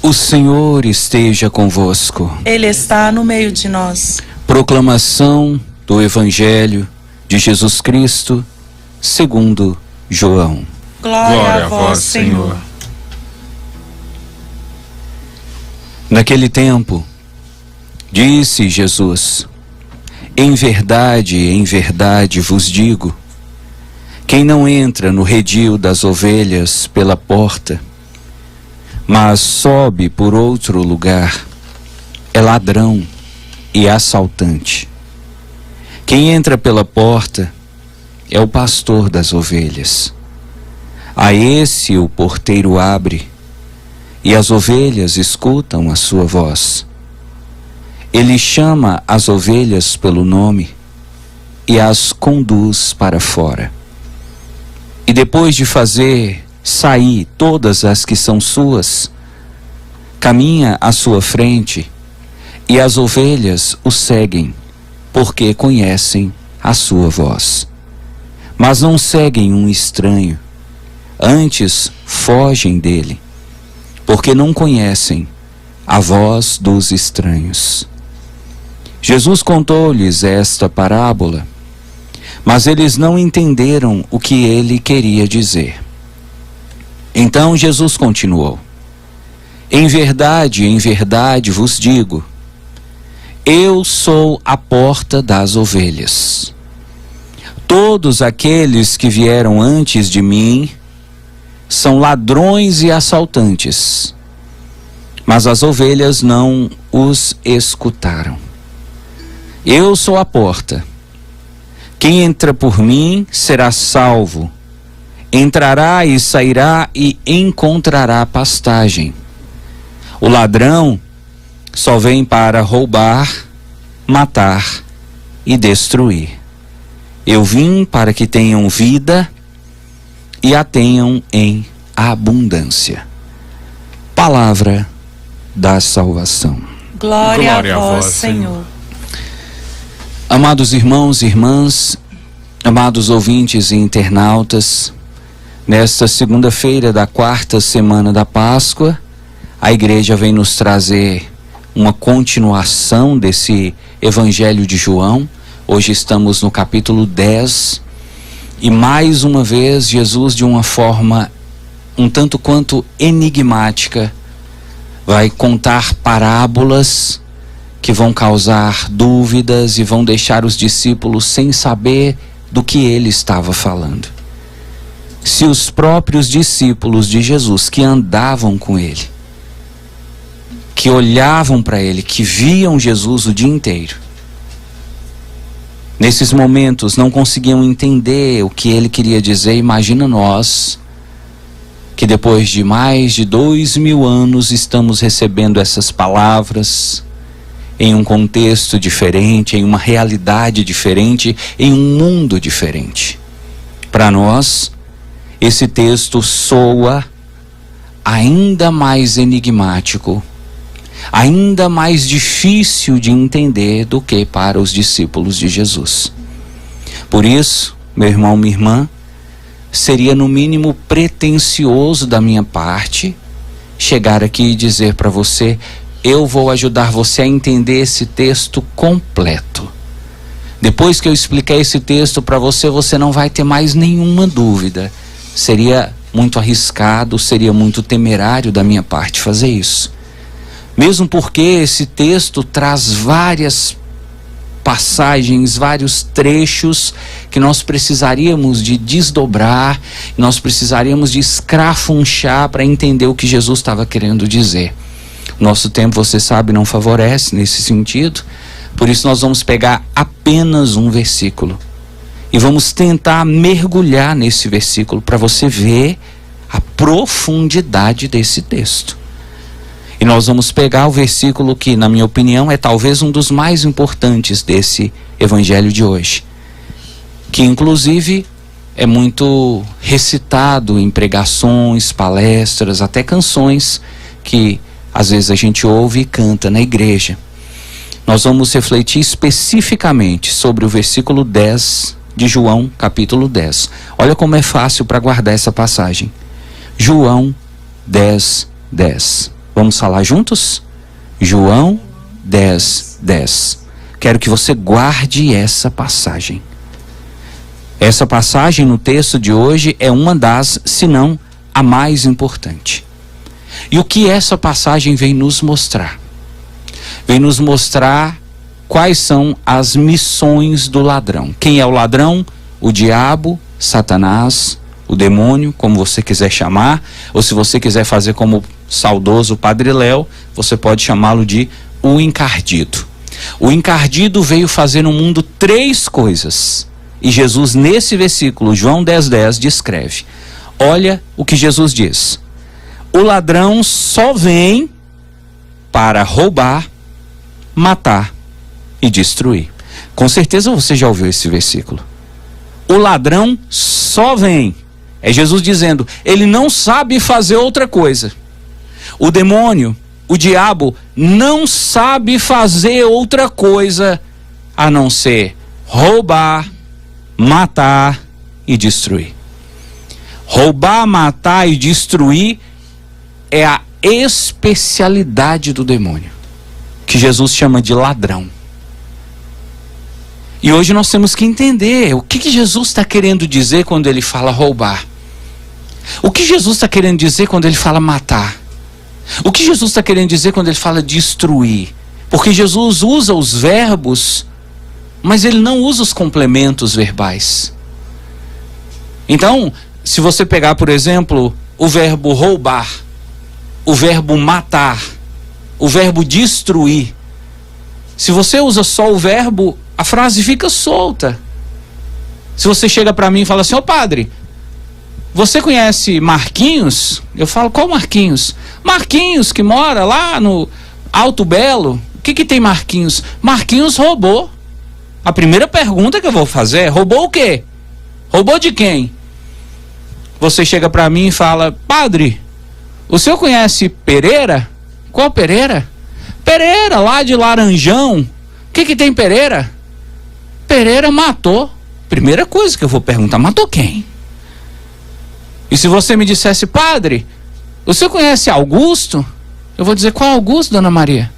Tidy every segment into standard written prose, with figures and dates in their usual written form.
O Senhor esteja convosco. Ele está no meio de nós. Proclamação do Evangelho de Jesus Cristo, segundo João. Glória a vós, Senhor. Naquele tempo, disse Jesus: em verdade vos digo, quem não entra no redil das ovelhas pela porta, mas sobe por outro lugar, é ladrão e assaltante. Quem entra pela porta é o pastor das ovelhas. A esse o porteiro abre, e as ovelhas escutam a sua voz. Ele chama as ovelhas pelo nome e as conduz para fora. E depois de fazer sair todas as que são suas, caminha à sua frente, e as ovelhas o seguem, porque conhecem a sua voz. Mas não seguem um estranho, antes fogem dele, porque não conhecem a voz dos estranhos. Jesus contou-lhes esta parábola, mas eles não entenderam o que ele queria dizer. Então Jesus continuou: em verdade vos digo, eu sou a porta das ovelhas. Todos aqueles que vieram antes de mim são ladrões e assaltantes, mas as ovelhas não os escutaram. Eu sou a porta. Quem entra por mim será salvo. Entrará e sairá e encontrará pastagem. O ladrão só vem para roubar, matar e destruir. Eu vim para que tenham vida e a tenham em abundância. Palavra da salvação. Glória a vós, Senhor. Amados irmãos e irmãs, amados ouvintes e internautas, nesta segunda-feira da quarta semana da Páscoa, a igreja vem nos trazer uma continuação desse Evangelho de João. Hoje estamos no capítulo 10 e mais uma vez Jesus, de uma forma um tanto quanto enigmática, vai contar parábolas que vão causar dúvidas e vão deixar os discípulos sem saber do que ele estava falando. Se os próprios discípulos de Jesus que andavam com ele, que olhavam para ele, que viam Jesus o dia inteiro, nesses momentos não conseguiam entender o que ele queria dizer, imagina nós, que depois de mais de 2000 anos estamos recebendo essas palavras em um contexto diferente, em uma realidade diferente, em um mundo diferente. Para nós, esse texto soa ainda mais enigmático, ainda mais difícil de entender do que para os discípulos de Jesus. Por isso, meu irmão, minha irmã, seria no mínimo pretensioso da minha parte chegar aqui e dizer para você: eu vou ajudar você a entender esse texto completo. Depois que eu explicar esse texto para você, você não vai ter mais nenhuma dúvida. Seria muito arriscado, seria muito temerário da minha parte fazer isso. Mesmo porque esse texto traz várias passagens, vários trechos que nós precisaríamos de desdobrar, nós precisaríamos de escrafunchar para entender o que Jesus estava querendo dizer. Nosso tempo, você sabe, não favorece nesse sentido. Por isso nós vamos pegar apenas um versículo e vamos tentar mergulhar nesse versículo para você ver a profundidade desse texto. E nós vamos pegar o versículo que, na minha opinião, é talvez um dos mais importantes desse evangelho de hoje, que inclusive é muito recitado em pregações, palestras, até canções que às vezes a gente ouve e canta na igreja. Nós vamos refletir especificamente sobre o versículo 10 de João, capítulo 10. Olha como é fácil para guardar essa passagem. João 10, 10. Vamos falar juntos? João 10:10. Quero que você guarde essa passagem. Essa passagem no texto de hoje é uma das, se não a mais importante. E o que essa passagem vem nos mostrar? Vem nos mostrar quais são as missões do ladrão. Quem é o ladrão? O diabo, Satanás, o demônio, como você quiser chamar, ou se você quiser fazer como o saudoso Padre Léo, você pode chamá-lo de o encardido. O encardido veio fazer no mundo 3 coisas. E Jesus, nesse versículo, João 10:10, descreve. Olha o que Jesus diz. O ladrão só vem para roubar, matar e destruir. Com certeza você já ouviu esse versículo. O ladrão só vem. É Jesus dizendo, ele não sabe fazer outra coisa. O demônio, o diabo, não sabe fazer outra coisa a não ser roubar, matar e destruir. Roubar, matar e destruir é a especialidade do demônio, que Jesus chama de ladrão. E hoje nós temos que entender o que Jesus está querendo dizer quando ele fala roubar. O que Jesus está querendo dizer quando ele fala matar. O que Jesus está querendo dizer quando ele fala destruir. Porque Jesus usa os verbos, mas ele não usa os complementos verbais. Então, se você pegar, por exemplo, o verbo roubar, o verbo matar, o verbo destruir, se você usa só o verbo, a frase fica solta. Se você chega para mim e fala assim, ô padre, você conhece Marquinhos? Eu falo, qual Marquinhos? Marquinhos, que mora lá no Alto Belo. O que tem Marquinhos? Marquinhos roubou. A primeira pergunta que eu vou fazer é, roubou o quê? Roubou de quem? Você chega para mim e fala, padre, o senhor conhece Pereira? Qual Pereira? Pereira, lá de Laranjão. O que tem Pereira? Pereira matou. Primeira coisa que eu vou perguntar, matou quem? E se você me dissesse, padre, o senhor conhece Augusto? Eu vou dizer, qual Augusto, dona Maria?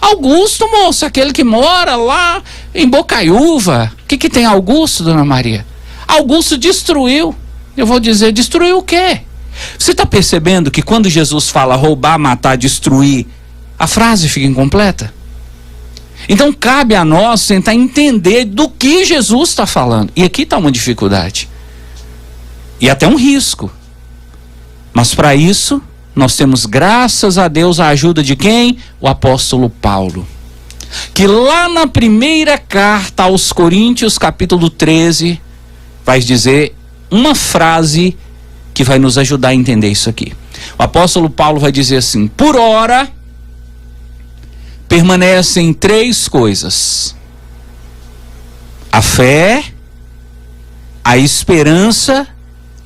Augusto, moço, aquele que mora lá em Bocaiúva. O que tem Augusto, dona Maria? Augusto destruiu. Eu vou dizer, destruiu o quê? Você está percebendo que quando Jesus fala roubar, matar, destruir, a frase fica incompleta? Então cabe a nós tentar entender do que Jesus está falando. E aqui está uma dificuldade. E até um risco. Mas para isso, nós temos, graças a Deus, a ajuda de quem? O apóstolo Paulo. Que lá na primeira carta aos Coríntios, capítulo 13, vai dizer uma frase que vai nos ajudar a entender isso aqui. O apóstolo Paulo vai dizer assim, por ora, permanecem 3 coisas. A fé, a esperança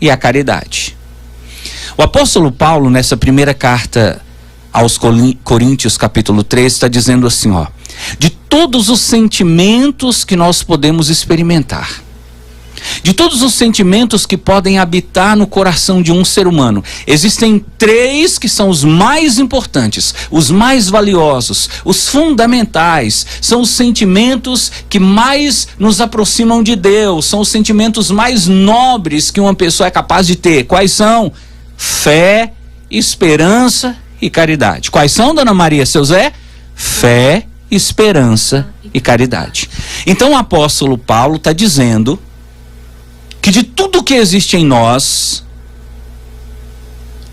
e a caridade. O apóstolo Paulo, nessa primeira carta aos Coríntios, capítulo 13, está dizendo assim, ó, de todos os sentimentos que nós podemos experimentar, de todos os sentimentos que podem habitar no coração de um ser humano, existem 3 que são os mais importantes, os mais valiosos, os fundamentais. São os sentimentos que mais nos aproximam de Deus, são os sentimentos mais nobres que uma pessoa é capaz de ter. Quais são? Fé, esperança e caridade. Quais são, dona Maria, seu Zé? Fé, esperança e caridade. Então o apóstolo Paulo está dizendo que de tudo que existe em nós,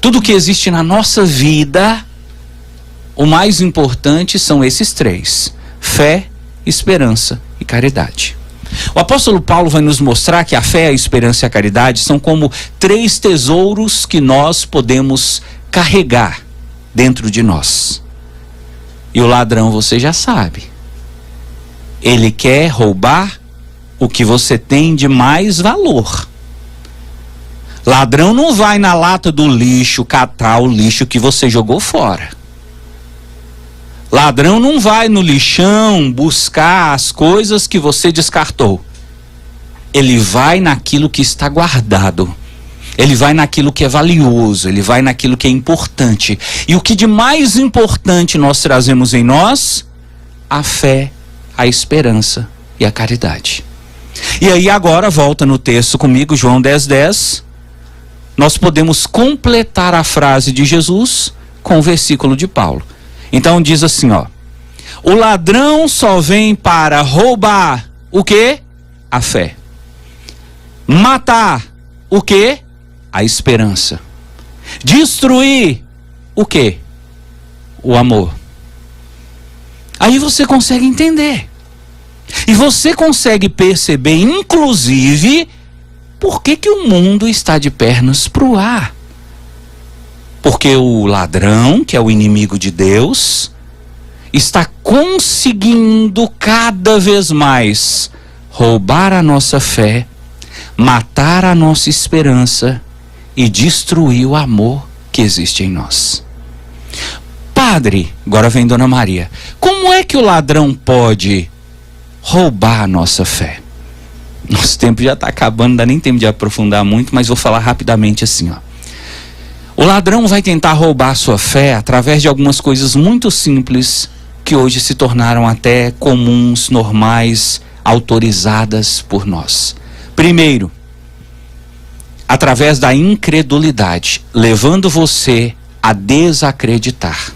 tudo que existe na nossa vida, o mais importante são esses 3: fé, esperança e caridade. O apóstolo Paulo vai nos mostrar que a fé, a esperança e a caridade são como 3 tesouros que nós podemos carregar dentro de nós. E o ladrão, você já sabe, ele quer roubar o que você tem de mais valor. Ladrão não vai na lata do lixo catar o lixo que você jogou fora. Ladrão não vai no lixão buscar as coisas que você descartou. Ele vai naquilo que está guardado. Ele vai naquilo que é valioso, ele vai naquilo que é importante. E o que de mais importante nós trazemos em nós? A fé, a esperança e a caridade. E aí agora, volta no texto comigo, João 10:10. Nós podemos completar a frase de Jesus com o versículo de Paulo. Então diz assim, ó: o ladrão só vem para roubar o quê? A fé. Matar o quê? A esperança. Destruir o quê? O amor. Aí você consegue entender. E você consegue perceber, inclusive, por que o mundo está de pernas pro ar. Porque o ladrão, que é o inimigo de Deus, está conseguindo cada vez mais roubar a nossa fé, matar a nossa esperança e destruir o amor que existe em nós. Padre, agora vem Dona Maria, como é que o ladrão pode roubar a nossa fé? Nosso tempo já está acabando, não dá nem tempo de aprofundar muito, mas vou falar rapidamente assim, ó. O ladrão vai tentar roubar a sua fé através de algumas coisas muito simples que hoje se tornaram até comuns, normais, autorizadas por nós. Primeiro, através da incredulidade, levando você a desacreditar.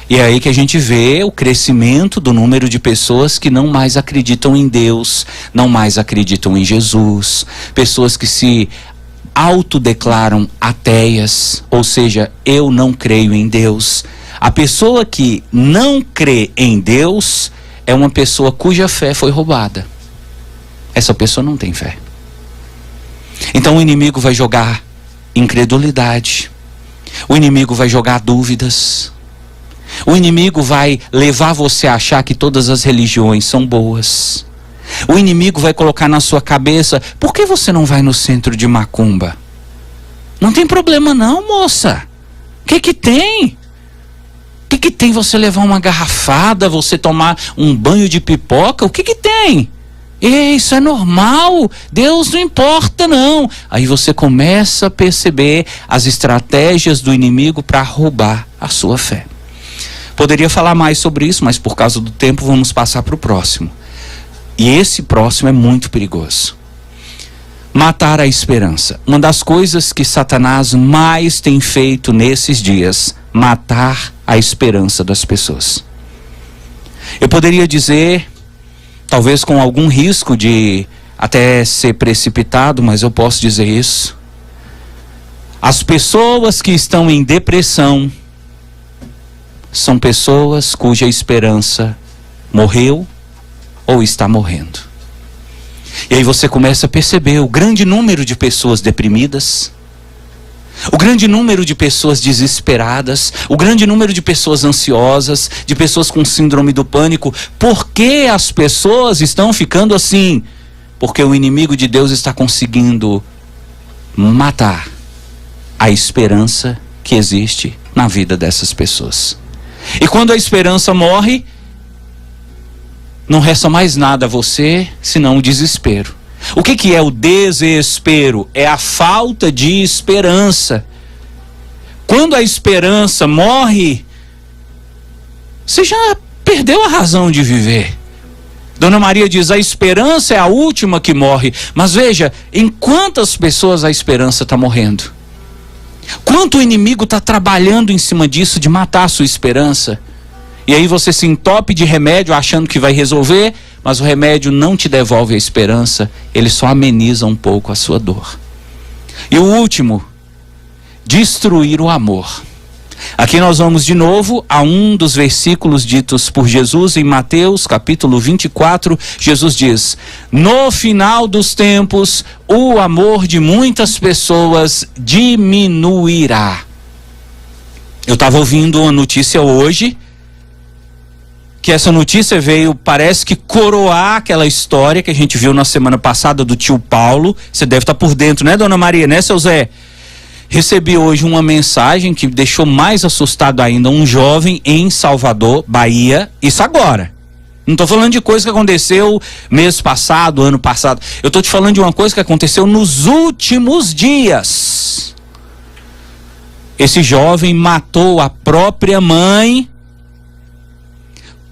E é aí que a gente vê o crescimento do número de pessoas que não mais acreditam em Deus, não mais acreditam em Jesus, pessoas que se autodeclaram ateias, ou seja, eu não creio em Deus. A pessoa que não crê em Deus é uma pessoa cuja fé foi roubada. Essa pessoa não tem fé. Então o inimigo vai jogar incredulidade, o inimigo vai jogar dúvidas, o inimigo vai levar você a achar que todas as religiões são boas. O inimigo vai colocar na sua cabeça: por que você não vai no centro de macumba? Não tem problema não, moça. O que tem? O que tem você levar uma garrafada, você tomar um banho de pipoca? O que tem? Isso é normal, Deus não importa não. Aí você começa a perceber as estratégias do inimigo para roubar a sua fé. Poderia falar mais sobre isso, mas por causa do tempo vamos passar para o próximo. E esse próximo é muito perigoso. Matar a esperança. Uma das coisas que Satanás mais tem feito nesses dias, matar a esperança das pessoas. Eu poderia dizer, talvez com algum risco de até ser precipitado, mas eu posso dizer isso. As pessoas que estão em depressão são pessoas cuja esperança morreu ou está morrendo. E aí você começa a perceber o grande número de pessoas deprimidas, o grande número de pessoas desesperadas, o grande número de pessoas ansiosas, de pessoas com síndrome do pânico. Por que as pessoas estão ficando assim? Porque o inimigo de Deus está conseguindo matar a esperança que existe na vida dessas pessoas. E quando a esperança morre, não resta mais nada a você senão o desespero. O que é o desespero? É a falta de esperança. Quando a esperança morre, você já perdeu a razão de viver. Dona Maria diz: a esperança é a última que morre. Mas veja, em quantas pessoas a esperança está morrendo? Quanto o inimigo está trabalhando em cima disso, de matar a sua esperança? E aí você se entope de remédio achando que vai resolver, mas o remédio não te devolve a esperança, ele só ameniza um pouco a sua dor. E o último, destruir o amor. Aqui nós vamos de novo a um dos versículos ditos por Jesus em Mateus capítulo 24. Jesus diz: no final dos tempos, o amor de muitas pessoas diminuirá. Eu estava ouvindo uma notícia hoje, que essa notícia veio, parece que coroar aquela história que a gente viu na semana passada do tio Paulo. Você deve estar por dentro, né, Dona Maria, né, seu Zé? Recebi hoje uma mensagem que me deixou mais assustado ainda. Um jovem em Salvador, Bahia, isso agora. Não estou falando de coisa que aconteceu mês passado, ano passado. Eu estou te falando de uma coisa que aconteceu nos últimos dias. Esse jovem matou a própria mãe,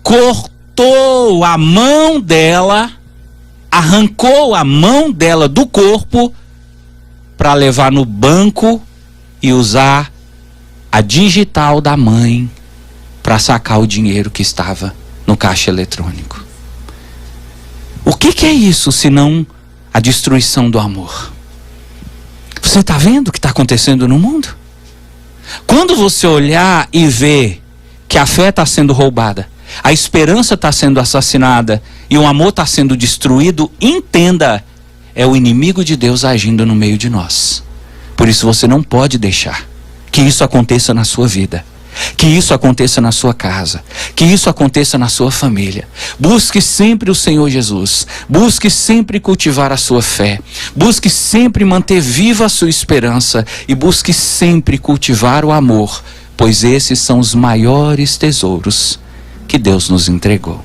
cortou a mão dela, arrancou a mão dela do corpo para levar no banco e usar a digital da mãe para sacar o dinheiro que estava no caixa eletrônico. O que é isso senão a destruição do amor? Você está vendo o que está acontecendo no mundo? Quando você olhar e ver que a fé está sendo roubada, a esperança está sendo assassinada e o amor está sendo destruído, entenda, é o inimigo de Deus agindo no meio de nós. Por isso você não pode deixar que isso aconteça na sua vida, que isso aconteça na sua casa, que isso aconteça na sua família. Busque sempre o Senhor Jesus, busque sempre cultivar a sua fé, busque sempre manter viva a sua esperança e busque sempre cultivar o amor, pois esses são os maiores tesouros que Deus nos entregou.